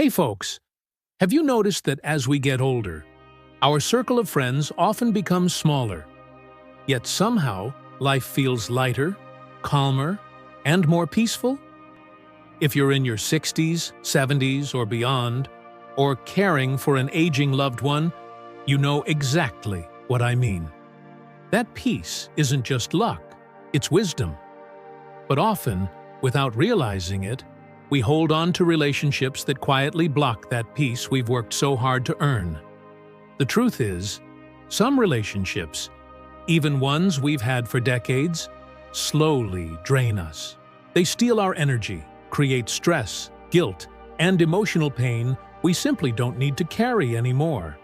Hey folks, have you noticed that as we get older, our circle of friends often becomes smaller, yet somehow life feels lighter, calmer, and more peaceful? If you're in your 60s, 70s, or beyond, or caring for an aging loved one, you know exactly what I mean. That peace isn't just luck, it's wisdom. But often, without realizing it, we hold on to relationships that quietly block that peace we've worked so hard to earn. The truth is, some relationships, even ones we've had for decades, slowly drain us. They steal our energy, create stress, guilt, and emotional pain we simply don't need to carry anymore.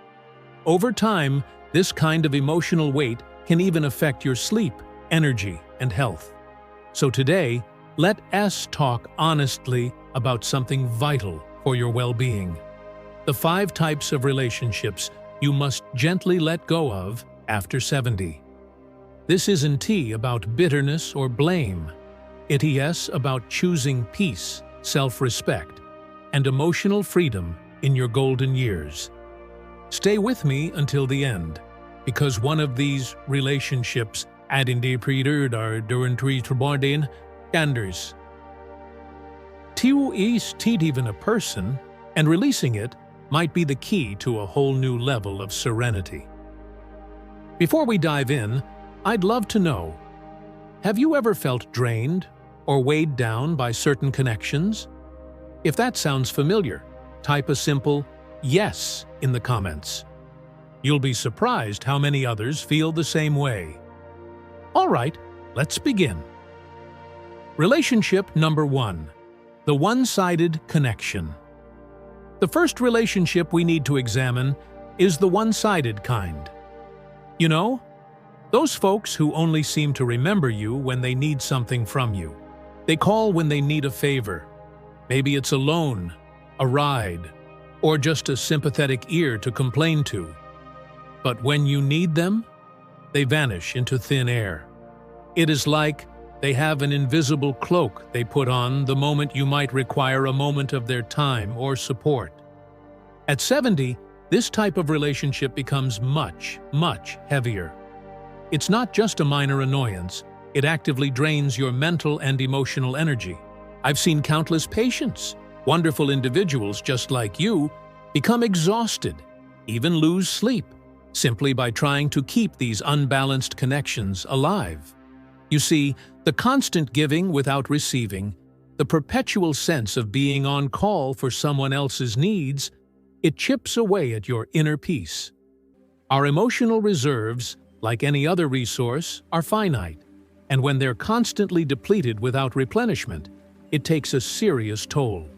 Over time, this kind of emotional weight can even affect your sleep, energy, and health. So today, let us talk honestly about something vital for your well-being. The 5 types of relationships you must gently let go of after 70. This isn't tea about bitterness or blame. It is about choosing peace, self-respect, and emotional freedom in your golden years. Stay with me until the end, because one of these relationships Anders. Even a person, and releasing it might be the key to a whole new level of serenity. Before we dive in, I'd love to know, have you ever felt drained or weighed down by certain connections? If that sounds familiar, type a simple yes in the comments. You'll be surprised how many others feel the same way. All right, let's begin. Relationship number 1. The one-sided connection. The first relationship we need to examine is the one-sided kind. You know, those folks who only seem to remember you when they need something from you. They call when they need a favor. Maybe it's a loan, a ride, or just a sympathetic ear to complain to. But when you need them, they vanish into thin air. It is like they have an invisible cloak they put on the moment you might require a moment of their time or support. At 70, this type of relationship becomes much, much heavier. It's not just a minor annoyance, it actively drains your mental and emotional energy. I've seen countless patients, wonderful individuals just like you, become exhausted, even lose sleep, simply by trying to keep these unbalanced connections alive. You see, the constant giving without receiving, the perpetual sense of being on call for someone else's needs, it chips away at your inner peace. Our emotional reserves, like any other resource, are finite, and when they're constantly depleted without replenishment, it takes a serious toll.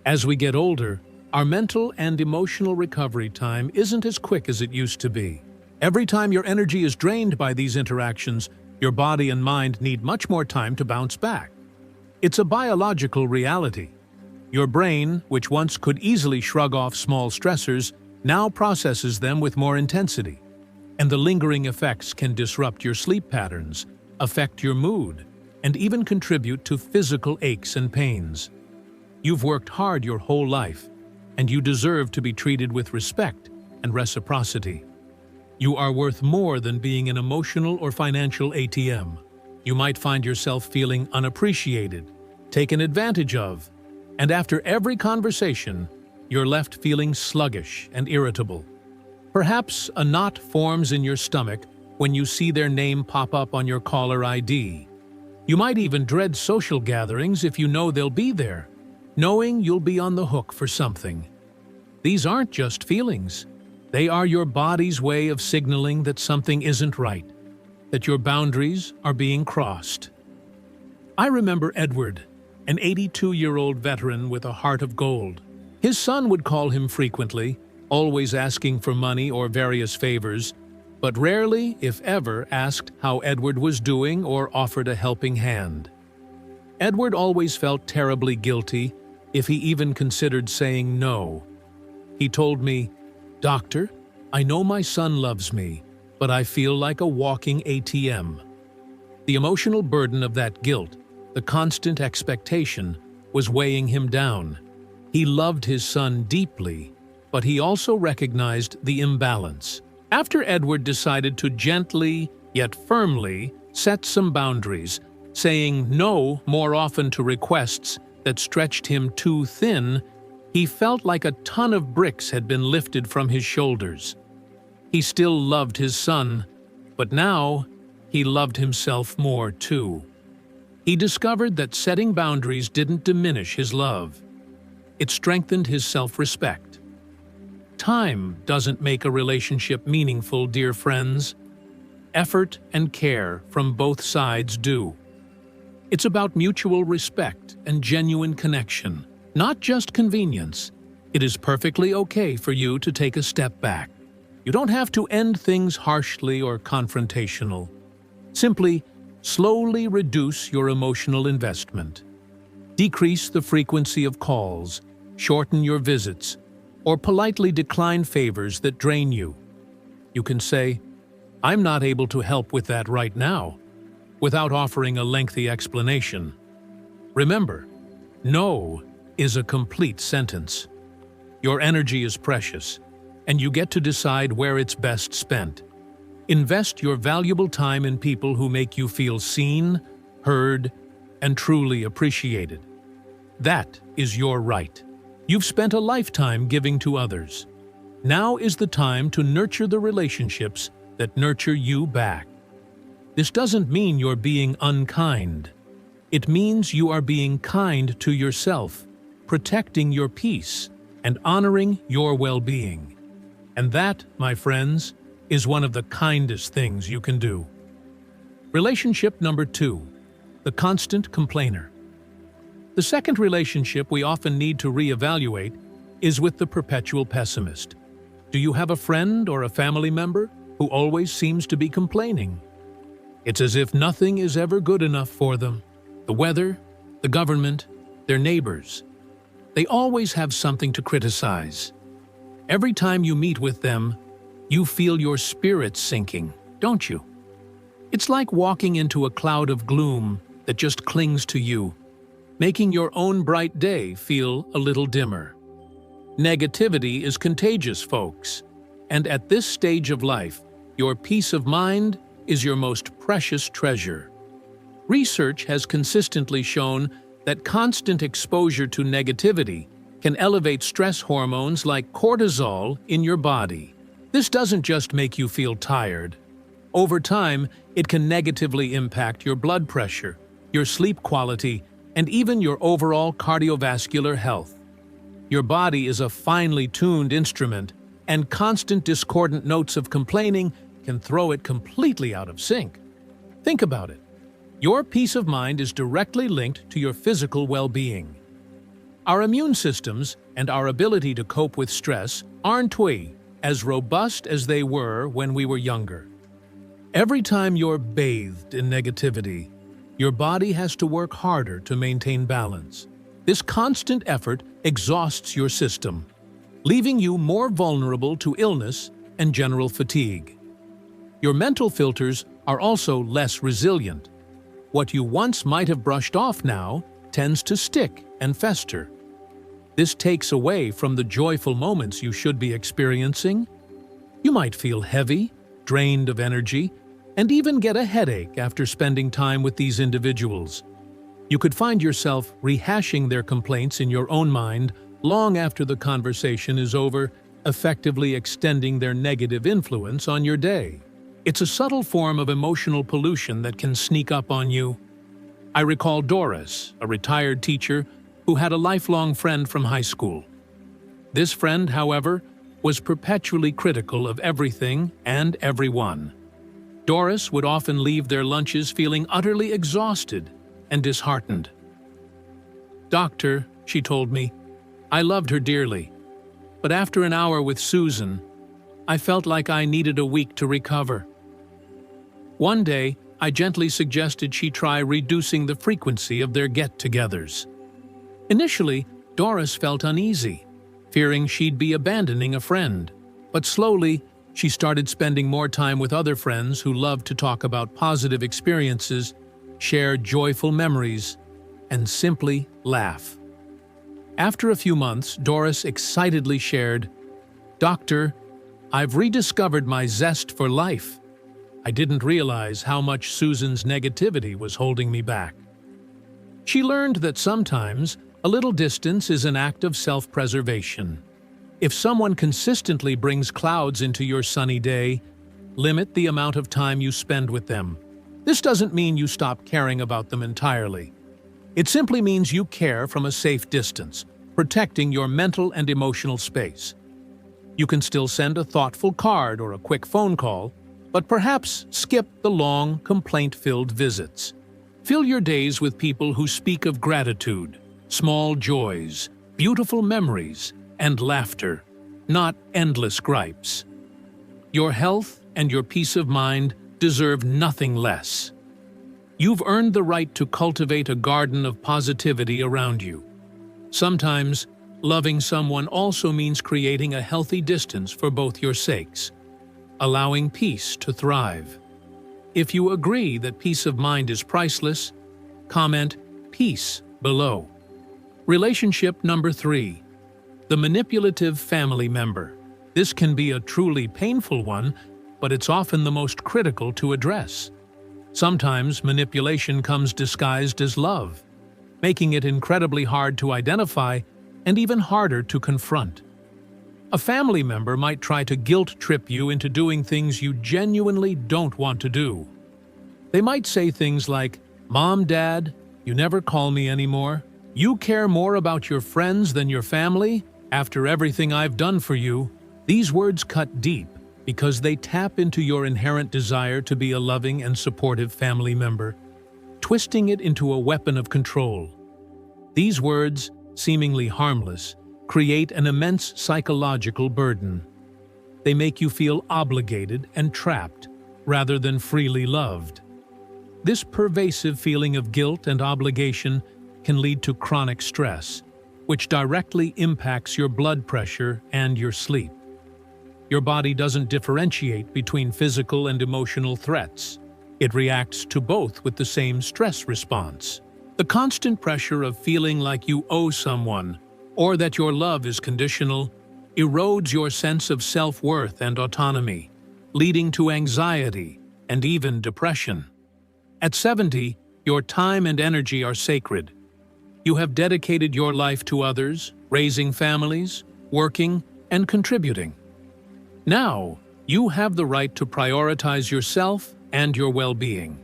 As we get older, our mental and emotional recovery time isn't as quick as it used to be. Every time your energy is drained by these interactions, your body and mind need much more time to bounce back. It's a biological reality. Your brain, which once could easily shrug off small stressors, now processes them with more intensity. And the lingering effects can disrupt your sleep patterns, affect your mood, and even contribute to physical aches and pains. You've worked hard your whole life, and you deserve to be treated with respect and reciprocity. You are worth more than being an emotional or financial ATM. You might find yourself feeling unappreciated, taken advantage of, and after every conversation, you're left feeling sluggish and irritable. Perhaps a knot forms in your stomach when you see their name pop up on your caller ID. You might even dread social gatherings if you know they'll be there, knowing you'll be on the hook for something. These aren't just feelings. They are your body's way of signaling that something isn't right, that your boundaries are being crossed. I remember Edward, an 82-year-old veteran with a heart of gold. His son would call him frequently, always asking for money or various favors, but rarely, if ever, asked how Edward was doing or offered a helping hand. Edward always felt terribly guilty if he even considered saying no. He told me, "Doctor, I know my son loves me, but I feel like a walking ATM." The emotional burden of that guilt, the constant expectation, was weighing him down. He loved his son deeply, but he also recognized the imbalance. After Edward decided to gently, yet firmly, set some boundaries, saying no more often to requests that stretched him too thin, he felt like a ton of bricks had been lifted from his shoulders. He still loved his son, but now he loved himself more too. He discovered that setting boundaries didn't diminish his love. It strengthened his self-respect. Time doesn't make a relationship meaningful, dear friends. Effort and care from both sides do. It's about mutual respect and genuine connection, not just convenience. It is perfectly okay for you to take a step back. You don't have to end things harshly or confrontational. Simply, slowly reduce your emotional investment. Decrease the frequency of calls, shorten your visits, or politely decline favors that drain you. You can say, "I'm not able to help with that right now," without offering a lengthy explanation. Remember, no is a complete sentence. Your energy is precious, and you get to decide where it's best spent. Invest your valuable time in people who make you feel seen, heard, and truly appreciated. That is your right. You've spent a lifetime giving to others. Now is the time to nurture the relationships that nurture you back. This doesn't mean you're being unkind. It means you are being kind to yourself, protecting your peace, and honoring your well-being. And that, my friends, is one of the kindest things you can do. Relationship number 2, the constant complainer. The second relationship we often need to reevaluate is with the perpetual pessimist. Do you have a friend or a family member who always seems to be complaining? It's as if nothing is ever good enough for them. The weather, the government, their neighbors. They always have something to criticize. Every time you meet with them, you feel your spirits sinking, don't you? It's like walking into a cloud of gloom that just clings to you, making your own bright day feel a little dimmer. Negativity is contagious, folks, and at this stage of life, your peace of mind is your most precious treasure. Research has consistently shown that constant exposure to negativity can elevate stress hormones like cortisol in your body. This doesn't just make you feel tired. Over time, it can negatively impact your blood pressure, your sleep quality, and even your overall cardiovascular health. Your body is a finely tuned instrument, and constant discordant notes of complaining can throw it completely out of sync. Think about it. Your peace of mind is directly linked to your physical well-being. Our immune systems and our ability to cope with stress aren't as robust as they were when we were younger. Every time you're bathed in negativity, your body has to work harder to maintain balance. This constant effort exhausts your system, leaving you more vulnerable to illness and general fatigue. Your mental filters are also less resilient. What you once might have brushed off now tends to stick and fester. This takes away from the joyful moments you should be experiencing. You might feel heavy, drained of energy, and even get a headache after spending time with these individuals. You could find yourself rehashing their complaints in your own mind long after the conversation is over, effectively extending their negative influence on your day. It's a subtle form of emotional pollution that can sneak up on you. I recall Doris, a retired teacher who had a lifelong friend from high school. This friend, however, was perpetually critical of everything and everyone. Doris would often leave their lunches feeling utterly exhausted and disheartened. "Doctor," she told me, "I loved her dearly, but after an hour with Susan, I felt like I needed a week to recover." One day, I gently suggested she try reducing the frequency of their get-togethers. Initially, Doris felt uneasy, fearing she'd be abandoning a friend, but slowly, she started spending more time with other friends who loved to talk about positive experiences, share joyful memories, and simply laugh. After a few months, Doris excitedly shared, "Doctor, I've rediscovered my zest for life. I didn't realize how much Susan's negativity was holding me back." She learned that sometimes a little distance is an act of self-preservation. If someone consistently brings clouds into your sunny day, limit the amount of time you spend with them. This doesn't mean you stop caring about them entirely. It simply means you care from a safe distance, protecting your mental and emotional space. You can still send a thoughtful card or a quick phone call, but perhaps skip the long, complaint-filled visits. Fill your days with people who speak of gratitude, small joys, beautiful memories, and laughter, not endless gripes. Your health and your peace of mind deserve nothing less. You've earned the right to cultivate a garden of positivity around you. Sometimes, loving someone also means creating a healthy distance for both your sakes, allowing peace to thrive. If you agree that peace of mind is priceless, comment "peace" below. Relationship number 3. The manipulative family member. This can be a truly painful one, but it's often the most critical to address. Sometimes manipulation comes disguised as love, making it incredibly hard to identify and even harder to confront. A family member might try to guilt-trip you into doing things you genuinely don't want to do. They might say things like, "Mom, Dad, you never call me anymore. You care more about your friends than your family? After everything I've done for you." These words cut deep because they tap into your inherent desire to be a loving and supportive family member, twisting it into a weapon of control. These words, seemingly harmless, create an immense psychological burden. They make you feel obligated and trapped, rather than freely loved. This pervasive feeling of guilt and obligation can lead to chronic stress, which directly impacts your blood pressure and your sleep. Your body doesn't differentiate between physical and emotional threats. It reacts to both with the same stress response. The constant pressure of feeling like you owe someone, or that your love is conditional, erodes your sense of self-worth and autonomy, leading to anxiety and even depression. At 70, your time and energy are sacred. You have dedicated your life to others, raising families, working, and contributing. Now, you have the right to prioritize yourself and your well-being.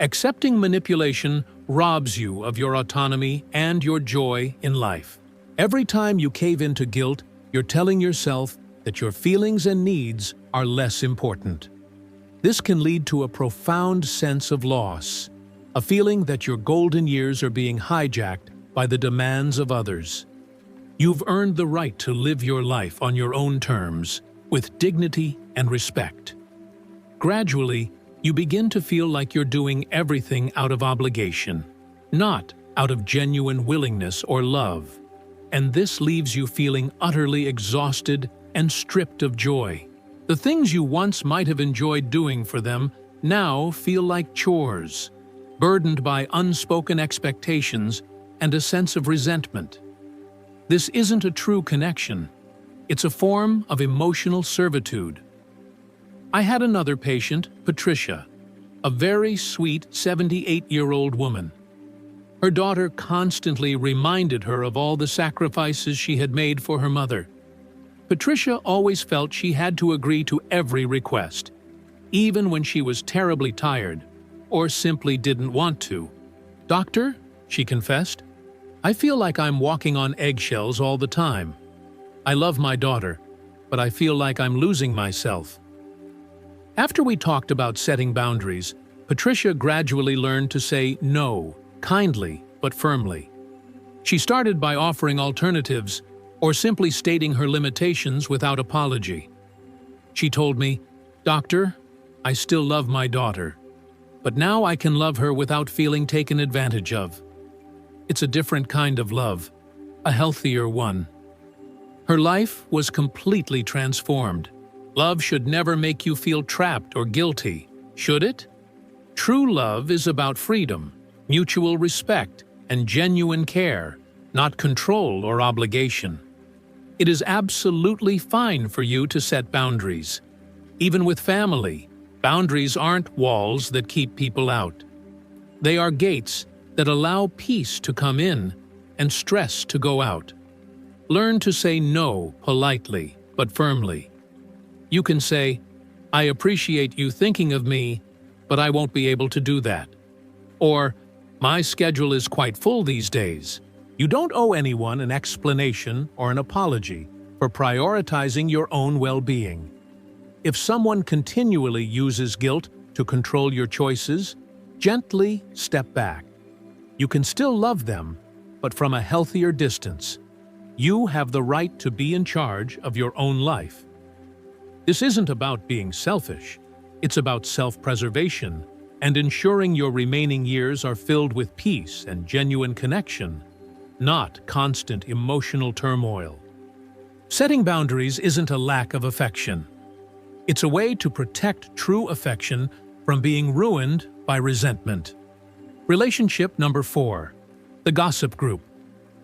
Accepting manipulation robs you of your autonomy and your joy in life. Every time you cave into guilt, you're telling yourself that your feelings and needs are less important. This can lead to a profound sense of loss, a feeling that your golden years are being hijacked by the demands of others. You've earned the right to live your life on your own terms, with dignity and respect. Gradually, you begin to feel like you're doing everything out of obligation, not out of genuine willingness or love. And this leaves you feeling utterly exhausted and stripped of joy. The things you once might have enjoyed doing for them now feel like chores, burdened by unspoken expectations and a sense of resentment. This isn't a true connection. It's a form of emotional servitude. I had another patient, Patricia, a very sweet 78-year-old woman. Her daughter constantly reminded her of all the sacrifices she had made for her mother. Patricia always felt she had to agree to every request, even when she was terribly tired or simply didn't want to. "Doctor," she confessed, "I feel like I'm walking on eggshells all the time. I love my daughter, but I feel like I'm losing myself." After we talked about setting boundaries, Patricia gradually learned to say no, kindly but firmly. She started by offering alternatives or simply stating her limitations without apology. She told me, "Doctor, I still love my daughter, but now I can love her without feeling taken advantage of. It's a different kind of love, a healthier one." Her life was completely transformed. Love should never make you feel trapped or guilty, should it? True love is about freedom, mutual respect, and genuine care, not control or obligation. It is absolutely fine for you to set boundaries. Even with family, boundaries aren't walls that keep people out. They are gates that allow peace to come in and stress to go out. Learn to say no politely but firmly. You can say, "I appreciate you thinking of me, but I won't be able to do that." Or, "My schedule is quite full these days." You don't owe anyone an explanation or an apology for prioritizing your own well-being. If someone continually uses guilt to control your choices, gently step back. You can still love them, but from a healthier distance. You have the right to be in charge of your own life. This isn't about being selfish. It's about self-preservation and ensuring your remaining years are filled with peace and genuine connection, not constant emotional turmoil. Setting boundaries isn't a lack of affection. It's a way to protect true affection from being ruined by resentment. Relationship number 4, the gossip group.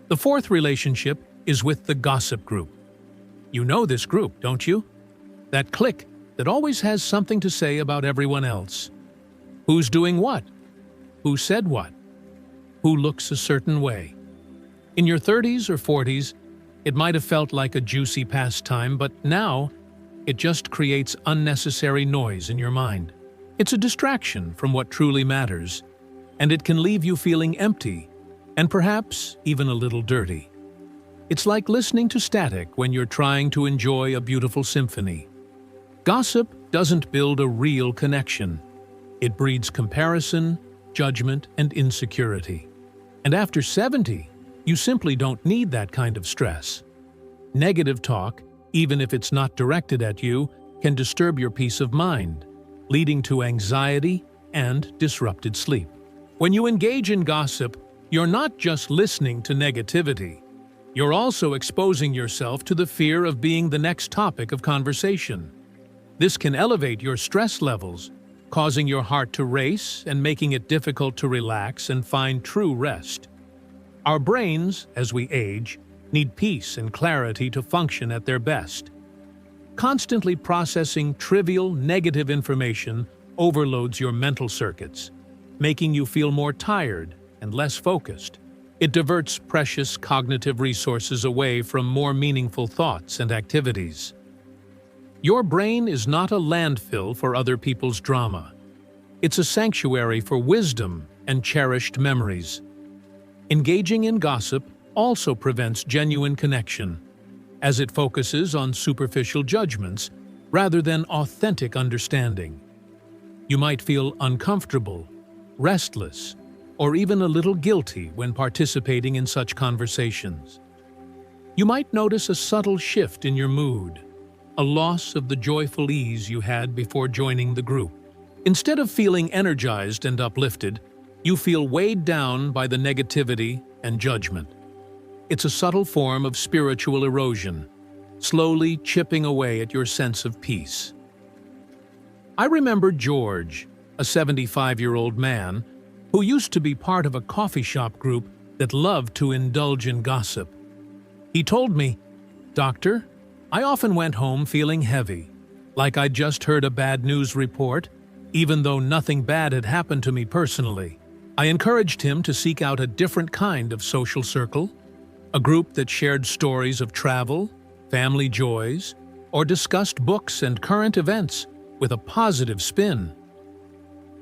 The fourth relationship is with the gossip group. You know this group, don't you? That clique that always has something to say about everyone else. Who's doing what? Who said what? Who looks a certain way? In your 30s or 40s, it might have felt like a juicy pastime, but now it just creates unnecessary noise in your mind. It's a distraction from what truly matters, and it can leave you feeling empty and perhaps even a little dirty. It's like listening to static when you're trying to enjoy a beautiful symphony. Gossip doesn't build a real connection. It breeds comparison, judgment, and insecurity. And after 70, you simply don't need that kind of stress. Negative talk, even if it's not directed at you, can disturb your peace of mind, leading to anxiety and disrupted sleep. When you engage in gossip, you're not just listening to negativity. You're also exposing yourself to the fear of being the next topic of conversation. This can elevate your stress levels, causing your heart to race and making it difficult to relax and find true rest. Our brains, as we age, need peace and clarity to function at their best. Constantly processing trivial, negative information overloads your mental circuits, making you feel more tired and less focused. It diverts precious cognitive resources away from more meaningful thoughts and activities. Your brain is not a landfill for other people's drama. It's a sanctuary for wisdom and cherished memories. Engaging in gossip also prevents genuine connection, as it focuses on superficial judgments rather than authentic understanding. You might feel uncomfortable, restless, or even a little guilty when participating in such conversations. You might notice a subtle shift in your mood, a loss of the joyful ease you had before joining the group. Instead of feeling energized and uplifted, you feel weighed down by the negativity and judgment. It's a subtle form of spiritual erosion, slowly chipping away at your sense of peace. I remember George, a 75-year-old man, who used to be part of a coffee shop group that loved to indulge in gossip. He told me, "Doctor, I often went home feeling heavy, like I'd just heard a bad news report, even though nothing bad had happened to me personally." I encouraged him to seek out a different kind of social circle, a group that shared stories of travel, family joys, or discussed books and current events with a positive spin.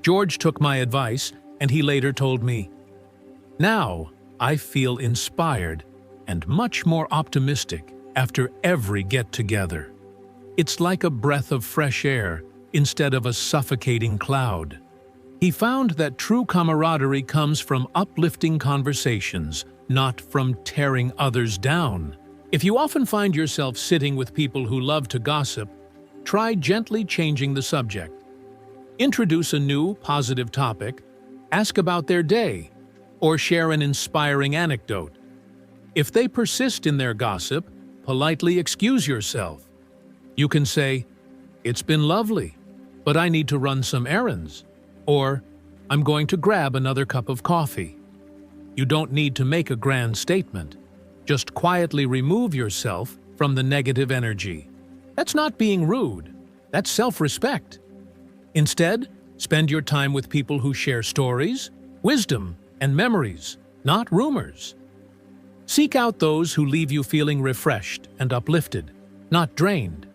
George took my advice, and he later told me, "Now I feel inspired and much more optimistic after every get-together. It's like a breath of fresh air instead of a suffocating cloud." He found that true camaraderie comes from uplifting conversations, not from tearing others down. If you often find yourself sitting with people who love to gossip, try gently changing the subject. Introduce a new, positive topic, ask about their day, or share an inspiring anecdote. If they persist in their gossip, politely excuse yourself. You can say, "It's been lovely, but I need to run some errands," or "I'm going to grab another cup of coffee." You don't need to make a grand statement. Just quietly remove yourself from the negative energy. That's not being rude. That's self-respect. Instead, spend your time with people who share stories, wisdom, and memories, not rumors. Seek out those who leave you feeling refreshed and uplifted, not drained.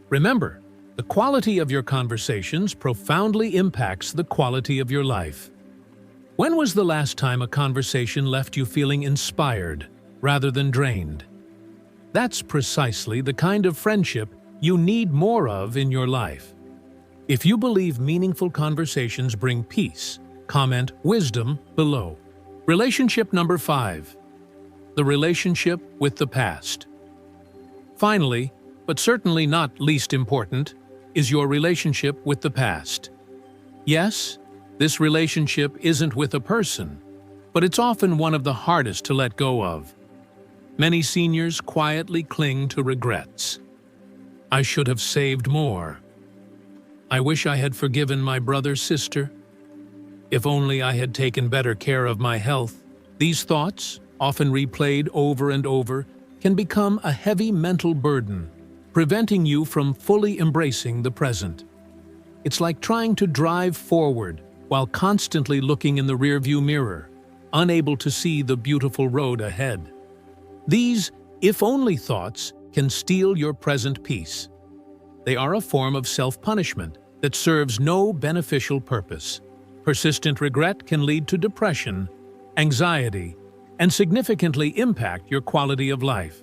Remember, the quality of your conversations profoundly impacts the quality of your life. When was the last time a conversation left you feeling inspired rather than drained? That's precisely the kind of friendship you need more of in your life. If you believe meaningful conversations bring peace, comment wisdom below. Relationship number 5. The relationship with the past. Finally, but certainly not least important, is your relationship with the past. Yes, this relationship isn't with a person, but it's often one of the hardest to let go of. Many seniors quietly cling to regrets. I should have saved more. I wish I had forgiven my brother/sister. If only I had taken better care of my health. These thoughts, often replayed over and over, can become a heavy mental burden, preventing you from fully embracing the present. It's like trying to drive forward while constantly looking in the rearview mirror, unable to see the beautiful road ahead. These if-only thoughts can steal your present peace. They are a form of self-punishment that serves no beneficial purpose. Persistent regret can lead to depression, anxiety, and significantly impact your quality of life.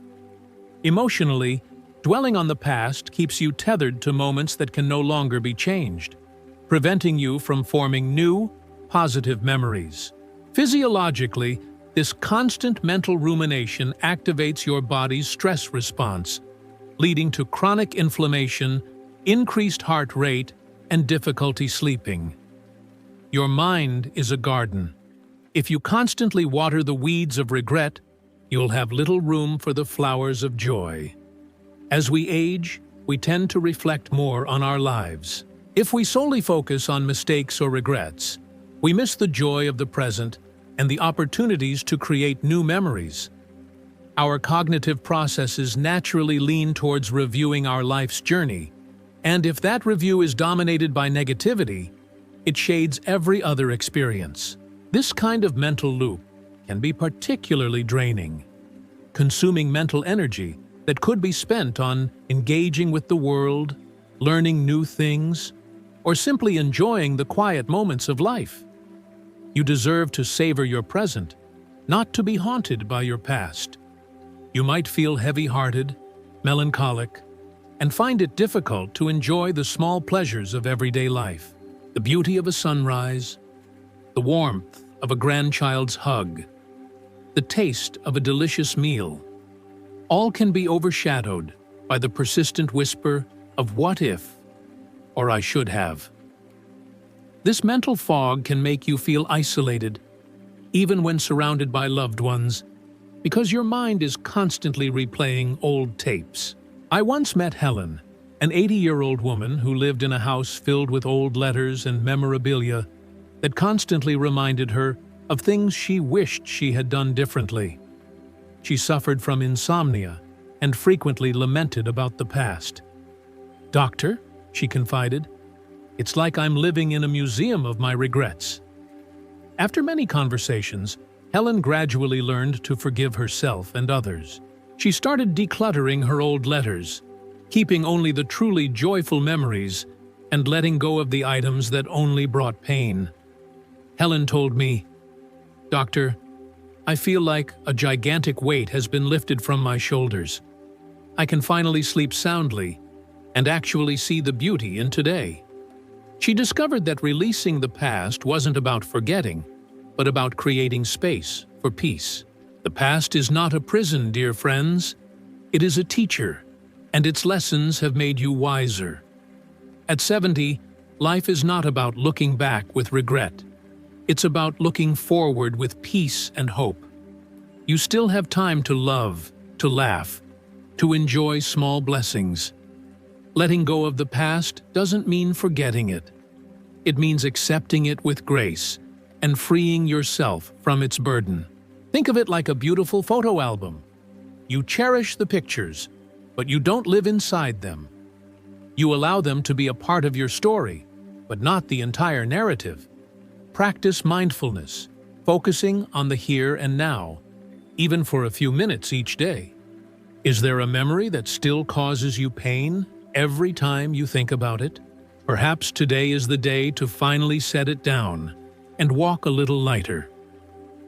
Emotionally, dwelling on the past keeps you tethered to moments that can no longer be changed, preventing you from forming new, positive memories. Physiologically, this constant mental rumination activates your body's stress response, leading to chronic inflammation, increased heart rate, and difficulty sleeping. Your mind is a garden. If you constantly water the weeds of regret, you'll have little room for the flowers of joy. As we age, we tend to reflect more on our lives. If we solely focus on mistakes or regrets, we miss the joy of the present and the opportunities to create new memories. Our cognitive processes naturally lean towards reviewing our life's journey, and if that review is dominated by negativity, it shades every other experience. This kind of mental loop can be particularly draining, consuming mental energy that could be spent on engaging with the world, learning new things, or simply enjoying the quiet moments of life. You deserve to savor your present, not to be haunted by your past. You might feel heavy-hearted, melancholic, and find it difficult to enjoy the small pleasures of everyday life. The beauty of a sunrise, the warmth of a grandchild's hug, the taste of a delicious meal. All can be overshadowed by the persistent whisper of what if, or I should have. This mental fog can make you feel isolated, even when surrounded by loved ones, because your mind is constantly replaying old tapes. I once met Helen, an 80-year-old woman who lived in a house filled with old letters and memorabilia that constantly reminded her of things she wished she had done differently. She suffered from insomnia and frequently lamented about the past. "Doctor," she confided, "it's like I'm living in a museum of my regrets." After many conversations, Helen gradually learned to forgive herself and others. She started decluttering her old letters, keeping only the truly joyful memories and letting go of the items that only brought pain. Helen told me, "Doctor, I feel like a gigantic weight has been lifted from my shoulders. I can finally sleep soundly and actually see the beauty in today." She discovered that releasing the past wasn't about forgetting, but about creating space for peace. The past is not a prison, dear friends. It is a teacher, and its lessons have made you wiser. At 70, life is not about looking back with regret. It's about looking forward with peace and hope. You still have time to love, to laugh, to enjoy small blessings. Letting go of the past doesn't mean forgetting it. It means accepting it with grace and freeing yourself from its burden. Think of it like a beautiful photo album. You cherish the pictures, but you don't live inside them. You allow them to be a part of your story, but not the entire narrative. Practice mindfulness, focusing on the here and now, even for a few minutes each day. Is there a memory that still causes you pain every time you think about it? Perhaps today is the day to finally set it down and walk a little lighter.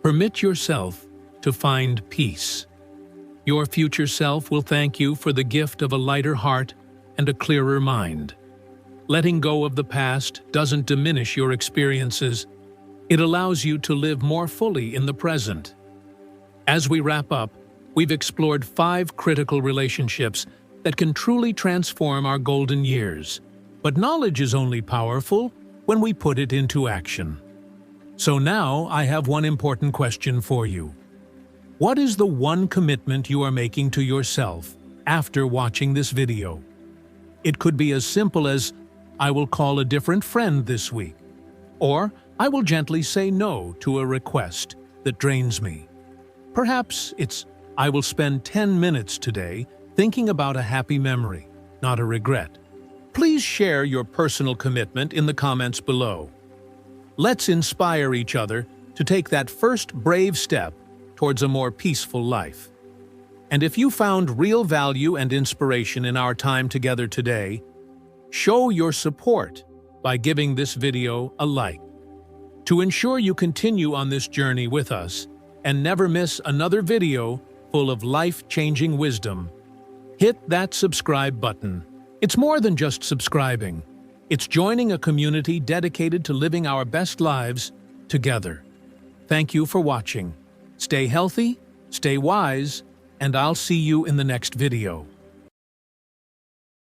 Permit yourself to find peace. Your future self will thank you for the gift of a lighter heart and a clearer mind. Letting go of the past doesn't diminish your experiences. It allows you to live more fully in the present. As we wrap up, we've explored 5 critical relationships that can truly transform our golden years. But knowledge is only powerful when we put it into action. So now I have one important question for you. What is the one commitment you are making to yourself after watching this video? It could be as simple as, I will call a different friend this week, or I will gently say no to a request that drains me. Perhaps it's, I will spend 10 minutes today thinking about a happy memory, not a regret. Please share your personal commitment in the comments below. Let's inspire each other to take that first brave step towards a more peaceful life. And if you found real value and inspiration in our time together today, show your support by giving this video a like. To ensure you continue on this journey with us and never miss another video full of life-changing wisdom, hit that subscribe button. It's more than just subscribing. It's joining a community dedicated to living our best lives together. Thank you for watching. Stay healthy, stay wise, and I'll see you in the next video.